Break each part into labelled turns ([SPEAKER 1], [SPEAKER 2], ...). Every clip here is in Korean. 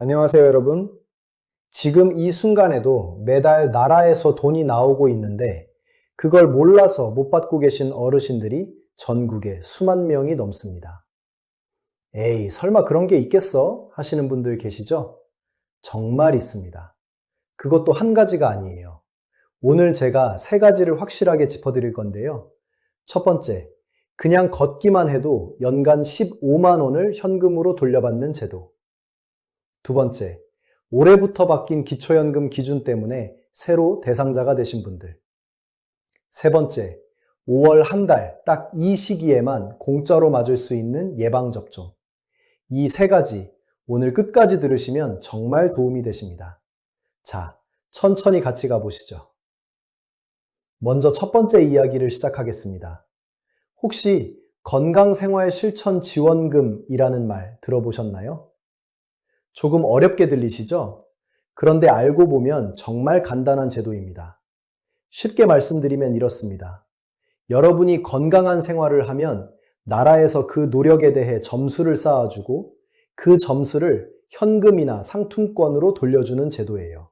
[SPEAKER 1] 안녕하세요, 여러분. 지금 이 순간에도 매달 나라에서 돈이 나오고 있는데 그걸 몰라서 못 받고 계신 어르신들이 전국에 수만 명이 넘습니다. 에이, 설마 그런 게 있겠어? 하시는 분들 계시죠? 정말 있습니다. 그것도 한 가지가 아니에요. 오늘 제가 세 가지를 확실하게 짚어드릴 건데요. 첫 번째, 그냥 걷기만 해도 연간 15만 원을 현금으로 돌려받는 제도. 두 번째, 올해부터 바뀐 기초연금 기준 때문에 새로 대상자가 되신 분들. 세 번째, 5월 한 달 딱 이 시기에만 공짜로 맞을 수 있는 예방접종. 이 세 가지 오늘 끝까지 들으시면 정말 도움이 되십니다. 자, 천천히 같이 가보시죠. 먼저 첫 번째 이야기를 시작하겠습니다. 혹시 건강생활실천지원금이라는 말 들어보셨나요? 조금 어렵게 들리시죠? 그런데 알고 보면 정말 간단한 제도입니다. 쉽게 말씀드리면 이렇습니다. 여러분이 건강한 생활을 하면 나라에서 그 노력에 대해 점수를 쌓아주고 그 점수를 현금이나 상품권으로 돌려주는 제도예요.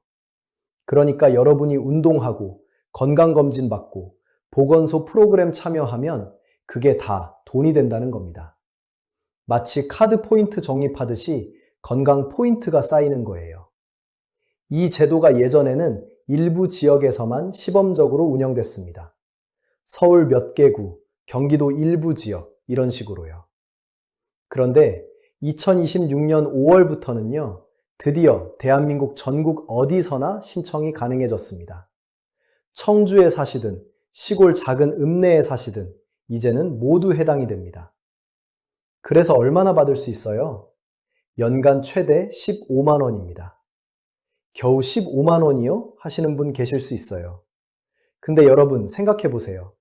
[SPEAKER 1] 그러니까 여러분이 운동하고 건강검진 받고 보건소 프로그램 참여하면 그게 다 돈이 된다는 겁니다. 마치 카드 포인트 적립하듯이 건강 포인트가 쌓이는 거예요. 이 제도가 예전에는 일부 지역에서만 시범적으로 운영됐습니다. 서울 몇 개구, 경기도 일부 지역, 이런 식으로요. 그런데 2026년 5월부터는요, 드디어 대한민국 전국 어디서나 신청이 가능해졌습니다. 청주에 사시든 시골 작은 읍내에 사시든 이제는 모두 해당이 됩니다. 그래서 얼마나 받을 수 있어요? 연간 최대 15만 원입니다. 겨우 15만 원이요? 하시는 분 계실 수 있어요. 근데 여러분 생각해 보세요.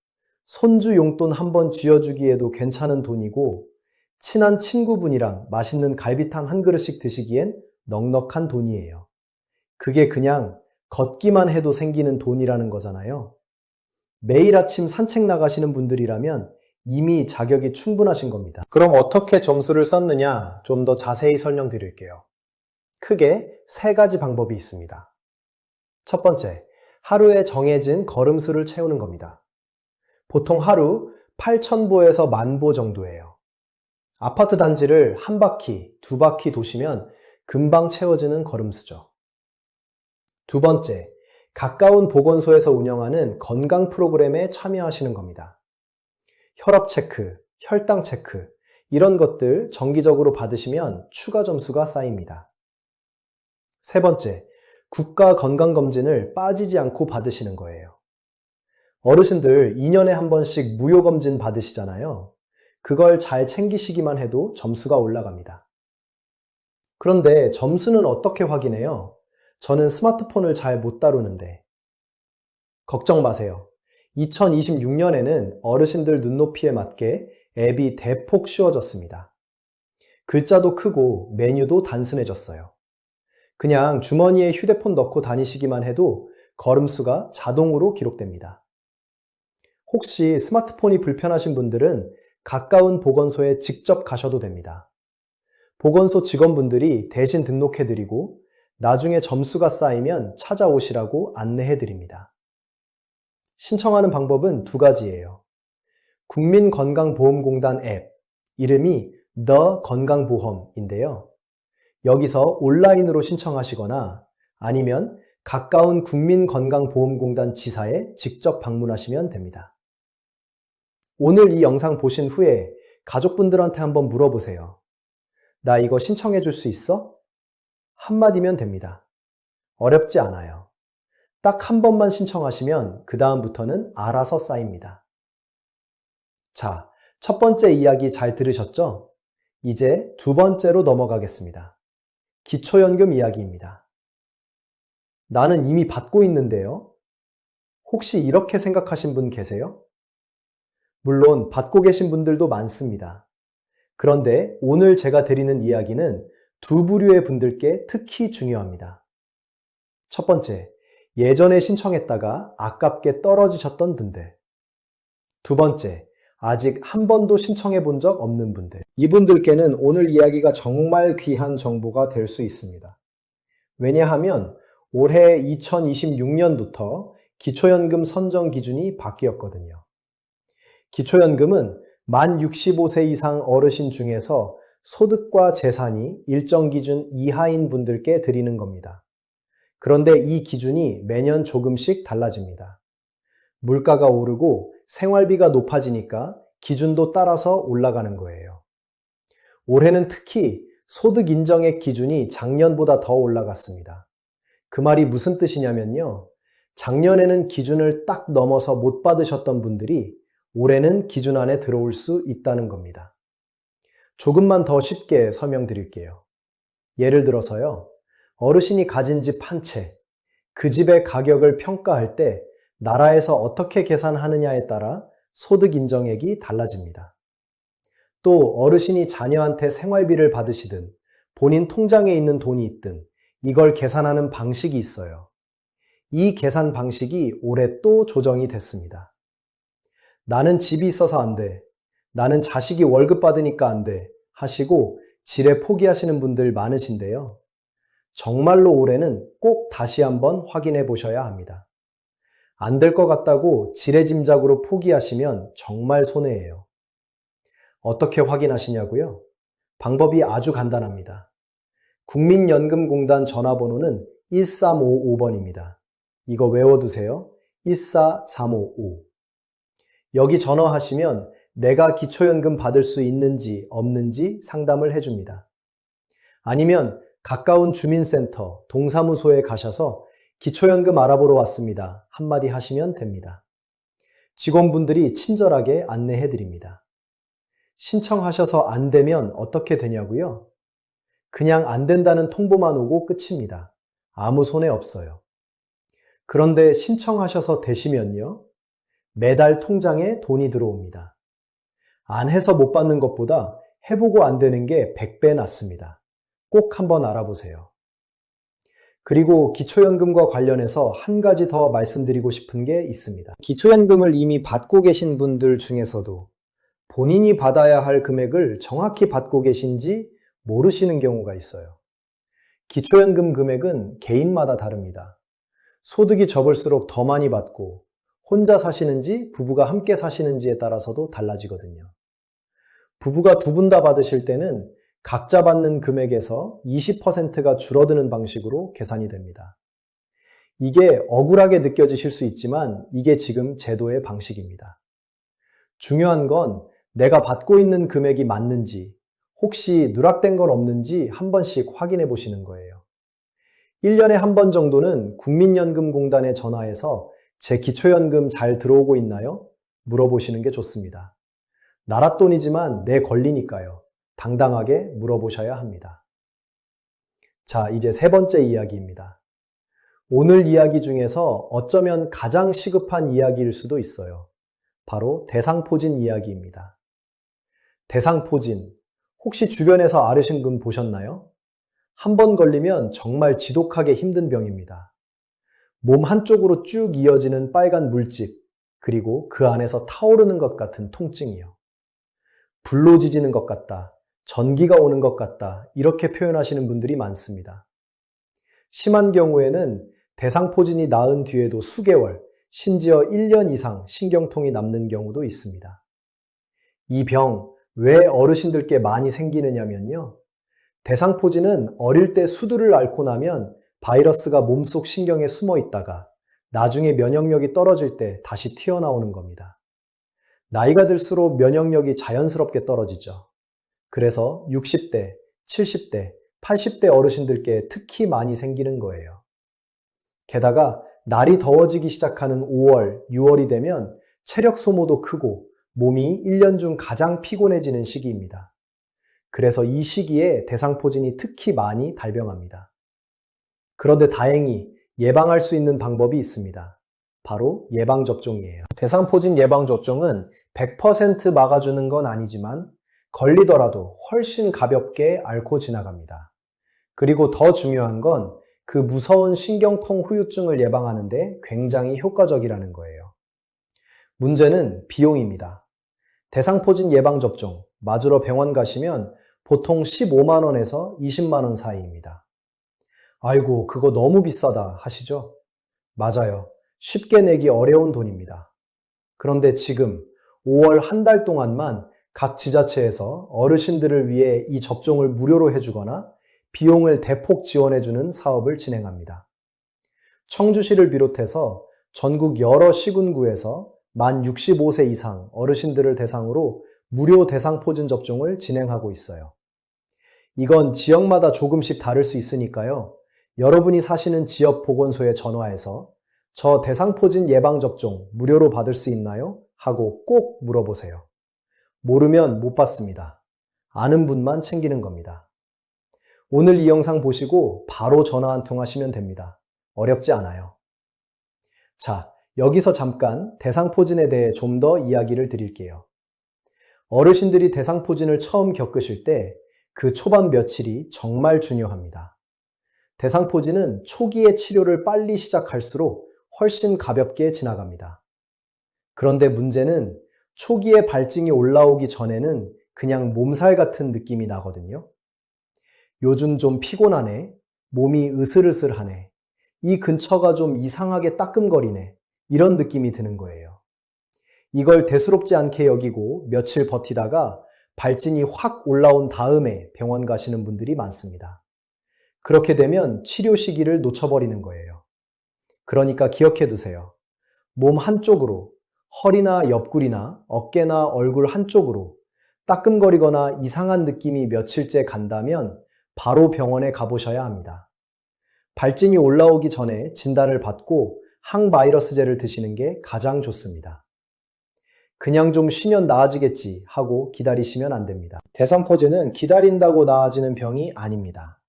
[SPEAKER 1] 손주 용돈 한번 쥐어주기에도 괜찮은 돈이고 친한 친구분이랑 맛있는 갈비탕 한 그릇씩 드시기엔 넉넉한 돈이에요. 그게 그냥 걷기만 해도 생기는 돈이라는 거잖아요. 매일 아침 산책 나가시는 분들이라면 이미 자격이 충분하신 겁니다. 그럼 어떻게 점수를 썼느냐 좀 더 자세히 설명드릴게요. 크게 세 가지 방법이 있습니다. 첫 번째, 하루에 정해진 걸음수를 채우는 겁니다. 보통 하루 8,000보에서 10,000보 정도예요. 아파트 단지를 한 바퀴, 두 바퀴 도시면 금방 채워지는 걸음수죠. 두 번째, 가까운 보건소에서 운영하는 건강 프로그램에 참여하시는 겁니다. 혈압 체크, 혈당 체크, 이런 것들 정기적으로 받으시면 추가 점수가 쌓입니다. 세 번째, 국가 건강검진을 빠지지 않고 받으시는 거예요. 어르신들 2년에 한 번씩 무료검진 받으시잖아요. 그걸 잘 챙기시기만 해도 점수가 올라갑니다. 그런데 점수는 어떻게 확인해요? 저는 스마트폰을 잘 못 다루는데. 걱정 마세요. 2026년에는 어르신들 눈높이에 맞게 앱이 대폭 쉬워졌습니다. 글자도 크고 메뉴도 단순해졌어요. 그냥 주머니에 휴대폰 넣고 다니시기만 해도 걸음수가 자동으로 기록됩니다. 혹시 스마트폰이 불편하신 분들은 가까운 보건소에 직접 가셔도 됩니다. 보건소 직원분들이 대신 등록해드리고 나중에 점수가 쌓이면 찾아오시라고 안내해드립니다. 신청하는 방법은 두 가지예요. 국민건강보험공단 앱, 이름이 The 건강보험인데요. 여기서 온라인으로 신청하시거나 아니면 가까운 국민건강보험공단 지사에 직접 방문하시면 됩니다. 오늘 이 영상 보신 후에 가족분들한테 한번 물어보세요. 나 이거 신청해 줄 수 있어? 한마디면 됩니다. 어렵지 않아요. 딱 한 번만 신청하시면 그 다음부터는 알아서 쌓입니다. 자, 첫 번째 이야기 잘 들으셨죠? 이제 두 번째로 넘어가겠습니다. 기초연금 이야기입니다. 나는 이미 받고 있는데요. 혹시 이렇게 생각하신 분 계세요? 물론 받고 계신 분들도 많습니다. 그런데 오늘 제가 드리는 이야기는 두 부류의 분들께 특히 중요합니다. 첫 번째, 예전에 신청했다가 아깝게 떨어지셨던 분들. 두 번째, 아직 한 번도 신청해 본 적 없는 분들. 이분들께는 오늘 이야기가 정말 귀한 정보가 될 수 있습니다. 왜냐하면 올해 2026년부터 기초연금 선정 기준이 바뀌었거든요. 기초연금은 만 65세 이상 어르신 중에서 소득과 재산이 일정 기준 이하인 분들께 드리는 겁니다. 그런데 이 기준이 매년 조금씩 달라집니다. 물가가 오르고 생활비가 높아지니까 기준도 따라서 올라가는 거예요. 올해는 특히 소득 인정액 기준이 작년보다 더 올라갔습니다. 그 말이 무슨 뜻이냐면요. 작년에는 기준을 딱 넘어서 못 받으셨던 분들이 올해는 기준 안에 들어올 수 있다는 겁니다. 조금만 더 쉽게 설명드릴게요. 예를 들어서요. 어르신이 가진 집 한 채, 그 집의 가격을 평가할 때 나라에서 어떻게 계산하느냐에 따라 소득 인정액이 달라집니다. 또 어르신이 자녀한테 생활비를 받으시든 본인 통장에 있는 돈이 있든 이걸 계산하는 방식이 있어요. 이 계산 방식이 올해 또 조정이 됐습니다. 나는 집이 있어서 안 돼. 나는 자식이 월급 받으니까 안 돼. 하시고 지레 포기하시는 분들 많으신데요. 정말로 올해는 꼭 다시 한번 확인해 보셔야 합니다. 안 될 것 같다고 지레짐작으로 포기하시면 정말 손해예요. 어떻게 확인하시냐고요? 방법이 아주 간단합니다. 국민연금공단 전화번호는 1355번입니다. 이거 외워두세요. 14355. 여기 전화하시면 내가 기초연금 받을 수 있는지 없는지 상담을 해줍니다. 아니면 가까운 주민센터, 동사무소에 가셔서 기초연금 알아보러 왔습니다. 한마디 하시면 됩니다. 직원분들이 친절하게 안내해드립니다. 신청하셔서 안 되면 어떻게 되냐고요? 그냥 안 된다는 통보만 오고 끝입니다. 아무 손해 없어요. 그런데 신청하셔서 되시면요. 매달 통장에 돈이 들어옵니다. 안 해서 못 받는 것보다 해보고 안 되는 게 100배 낫습니다. 꼭 한번 알아보세요. 그리고 기초연금과 관련해서 한 가지 더 말씀드리고 싶은 게 있습니다. 기초연금을 이미 받고 계신 분들 중에서도 본인이 받아야 할 금액을 정확히 받고 계신지 모르시는 경우가 있어요. 기초연금 금액은 개인마다 다릅니다. 소득이 적을수록 더 많이 받고 혼자 사시는지 부부가 함께 사시는지에 따라서도 달라지거든요. 부부가 두 분 다 받으실 때는 각자 받는 금액에서 20%가 줄어드는 방식으로 계산이 됩니다. 이게 억울하게 느껴지실 수 있지만 이게 지금 제도의 방식입니다. 중요한 건 내가 받고 있는 금액이 맞는지 혹시 누락된 건 없는지 한 번씩 확인해 보시는 거예요. 1년에 한 번 정도는 국민연금공단에 전화해서 제 기초연금 잘 들어오고 있나요? 물어보시는 게 좋습니다. 나라 돈이지만 내 권리니까요. 당당하게 물어보셔야 합니다. 자, 이제 세 번째 이야기입니다. 오늘 이야기 중에서 어쩌면 가장 시급한 이야기일 수도 있어요. 바로 대상포진 이야기입니다. 대상포진, 혹시 주변에서 아르신금 보셨나요? 한 번 걸리면 정말 지독하게 힘든 병입니다. 몸 한쪽으로 쭉 이어지는 빨간 물집, 그리고 그 안에서 타오르는 것 같은 통증이요. 불로 지지는 것 같다, 전기가 오는 것 같다, 이렇게 표현하시는 분들이 많습니다. 심한 경우에는 대상포진이 나은 뒤에도 수개월, 심지어 1년 이상 신경통이 남는 경우도 있습니다. 이 병, 왜 어르신들께 많이 생기느냐면요. 대상포진은 어릴 때 수두를 앓고 나면 바이러스가 몸속 신경에 숨어 있다가 나중에 면역력이 떨어질 때 다시 튀어나오는 겁니다. 나이가 들수록 면역력이 자연스럽게 떨어지죠. 그래서 60대, 70대, 80대 어르신들께 특히 많이 생기는 거예요. 게다가 날이 더워지기 시작하는 5월, 6월이 되면 체력 소모도 크고 몸이 1년 중 가장 피곤해지는 시기입니다. 그래서 이 시기에 대상포진이 특히 많이 발병합니다. 그런데 다행히 예방할 수 있는 방법이 있습니다. 바로 예방접종이에요. 대상포진 예방접종은 100% 막아주는 건 아니지만 걸리더라도 훨씬 가볍게 앓고 지나갑니다. 그리고 더 중요한 건 그 무서운 신경통 후유증을 예방하는데 굉장히 효과적이라는 거예요. 문제는 비용입니다. 대상포진 예방접종 맞으러 병원 가시면 보통 15만 원에서 20만 원 사이입니다. 아이고, 그거 너무 비싸다 하시죠? 맞아요. 쉽게 내기 어려운 돈입니다. 그런데 지금 5월 한 달 동안만 각 지자체에서 어르신들을 위해 이 접종을 무료로 해주거나 비용을 대폭 지원해주는 사업을 진행합니다. 청주시를 비롯해서 전국 여러 시군구에서 만 65세 이상 어르신들을 대상으로 무료 대상포진 접종을 진행하고 있어요. 이건 지역마다 조금씩 다를 수 있으니까요. 여러분이 사시는 지역 보건소에 전화해서 저 대상포진 예방접종 무료로 받을 수 있나요? 하고 꼭 물어보세요. 모르면 못 받습니다. 아는 분만 챙기는 겁니다. 오늘 이 영상 보시고 바로 전화 한 통 하시면 됩니다. 어렵지 않아요. 자, 여기서 잠깐 대상포진에 대해 좀 더 이야기를 드릴게요. 어르신들이 대상포진을 처음 겪으실 때 그 초반 며칠이 정말 중요합니다. 대상포진은 초기의 치료를 빨리 시작할수록 훨씬 가볍게 지나갑니다. 그런데 문제는 초기에 발증이 올라오기 전에는 그냥 몸살 같은 느낌이 나거든요. 요즘 좀 피곤하네, 몸이 으슬으슬하네, 이 근처가 좀 이상하게 따끔거리네, 이런 느낌이 드는 거예요. 이걸 대수롭지 않게 여기고 며칠 버티다가 발진이 확 올라온 다음에 병원 가시는 분들이 많습니다. 그렇게 되면 치료 시기를 놓쳐버리는 거예요. 그러니까 기억해 두세요. 몸 한쪽으로, 허리나 옆구리나 어깨나 얼굴 한쪽으로 따끔거리거나 이상한 느낌이 며칠째 간다면 바로 병원에 가보셔야 합니다. 발진이 올라오기 전에 진단을 받고 항바이러스제를 드시는 게 가장 좋습니다. 그냥 좀 쉬면 나아지겠지 하고 기다리시면 안 됩니다. 대상포진은 기다린다고 나아지는 병이 아닙니다.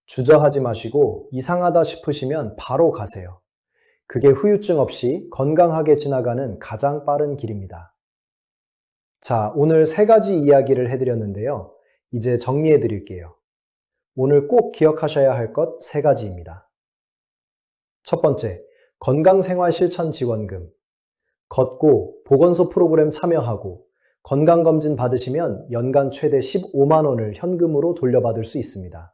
[SPEAKER 1] 주저하지 마시고 이상하다 싶으시면 바로 가세요. 그게 후유증 없이 건강하게 지나가는 가장 빠른 길입니다. 자, 오늘 3가지 이야기를 해드렸는데요. 이제 정리해 드릴게요. 오늘 꼭 기억하셔야 할 것 3가지입니다. 첫 번째, 건강생활실천지원금. 걷고 보건소 프로그램 참여하고 건강검진 받으시면 연간 최대 15만 원을 현금으로 돌려받을 수 있습니다.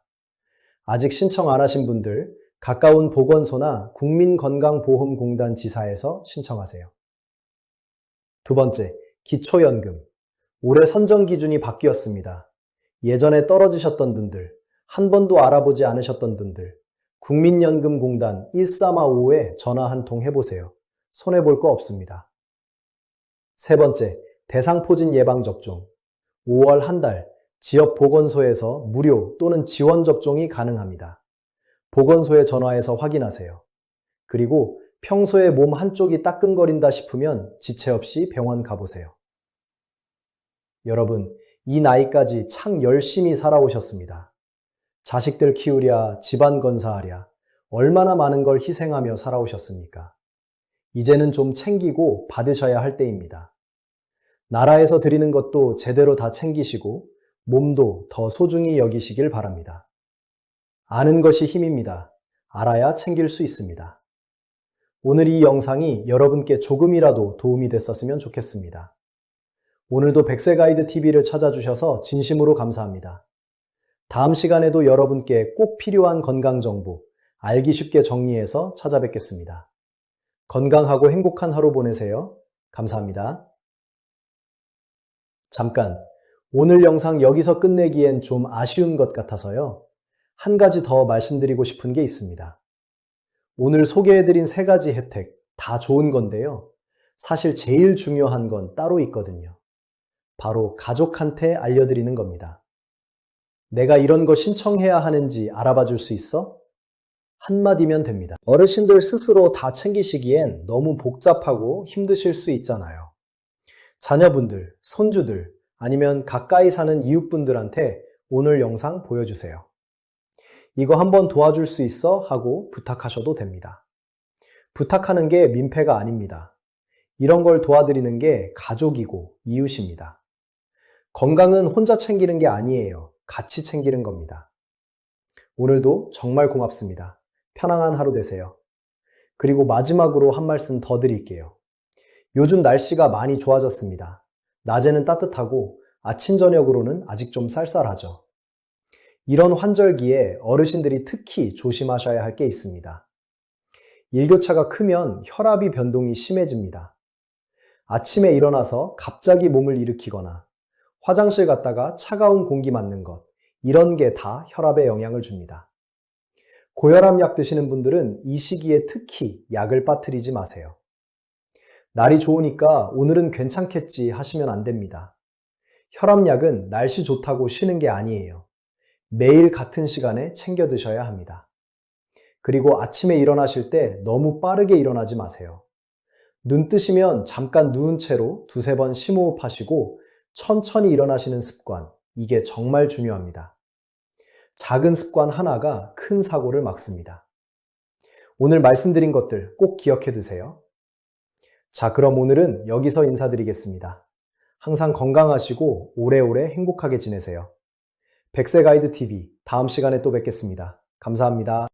[SPEAKER 1] 아직 신청 안 하신 분들 가까운 보건소나 국민건강보험공단 지사에서 신청하세요. 두 번째, 기초연금. 올해 선정 기준이 바뀌었습니다. 예전에 떨어지셨던 분들, 한 번도 알아보지 않으셨던 분들, 국민연금공단 1355에 전화 한 통 해보세요. 손해볼 거 없습니다. 세 번째, 대상포진 예방접종. 5월 한 달 지역 보건소에서 무료 또는 지원 접종이 가능합니다. 보건소에 전화해서 확인하세요. 그리고 평소에 몸 한쪽이 따끔거린다 싶으면 지체 없이 병원 가보세요. 여러분, 이 나이까지 참 열심히 살아오셨습니다. 자식들 키우랴, 집안 건사하랴, 얼마나 많은 걸 희생하며 살아오셨습니까? 이제는 좀 챙기고 받으셔야 할 때입니다. 나라에서 드리는 것도 제대로 다 챙기시고 몸도 더 소중히 여기시길 바랍니다. 아는 것이 힘입니다. 알아야 챙길 수 있습니다. 오늘 이 영상이 여러분께 조금이라도 도움이 됐었으면 좋겠습니다. 오늘도 백세가이드TV를 찾아주셔서 진심으로 감사합니다. 다음 시간에도 여러분께 꼭 필요한 건강정보 알기 쉽게 정리해서 찾아뵙겠습니다. 건강하고 행복한 하루 보내세요. 감사합니다. 잠깐, 오늘 영상 여기서 끝내기엔 좀 아쉬운 것 같아서요. 한 가지 더 말씀드리고 싶은 게 있습니다. 오늘 소개해드린 3가지 혜택 다 좋은 건데요. 사실 제일 중요한 건 따로 있거든요. 바로 가족한테 알려드리는 겁니다. 내가 이런 거 신청해야 하는지 알아봐 줄 수 있어? 한마디면 됩니다. 어르신들 스스로 다 챙기시기엔 너무 복잡하고 힘드실 수 있잖아요. 자녀분들, 손주들, 아니면 가까이 사는 이웃분들한테 오늘 영상 보여주세요. 이거 한번 도와줄 수 있어? 하고 부탁하셔도 됩니다. 부탁하는 게 민폐가 아닙니다. 이런 걸 도와드리는 게 가족이고 이웃입니다. 건강은 혼자 챙기는 게 아니에요. 같이 챙기는 겁니다. 오늘도 정말 고맙습니다. 편안한 하루 되세요. 그리고 마지막으로 한 말씀 더 드릴게요. 요즘 날씨가 많이 좋아졌습니다. 낮에는 따뜻하고 아침 저녁으로는 아직 좀 쌀쌀하죠. 이런 환절기에 어르신들이 특히 조심하셔야 할 게 있습니다. 일교차가 크면 혈압이 변동이 심해집니다. 아침에 일어나서 갑자기 몸을 일으키거나 화장실 갔다가 차가운 공기 맞는 것, 이런 게 다 혈압에 영향을 줍니다. 고혈압 약 드시는 분들은 이 시기에 특히 약을 빠뜨리지 마세요. 날이 좋으니까 오늘은 괜찮겠지 하시면 안 됩니다. 혈압약은 날씨 좋다고 쉬는 게 아니에요. 매일 같은 시간에 챙겨 드셔야 합니다. 그리고 아침에 일어나실 때 너무 빠르게 일어나지 마세요. 눈 뜨시면 잠깐 누운 채로 두세 번 심호흡하시고 천천히 일어나시는 습관, 이게 정말 중요합니다. 작은 습관 하나가 큰 사고를 막습니다. 오늘 말씀드린 것들 꼭 기억해 두세요. 자, 그럼 오늘은 여기서 인사드리겠습니다. 항상 건강하시고 오래오래 행복하게 지내세요. 백세 가이드 TV, 다음 시간에 또 뵙겠습니다. 감사합니다.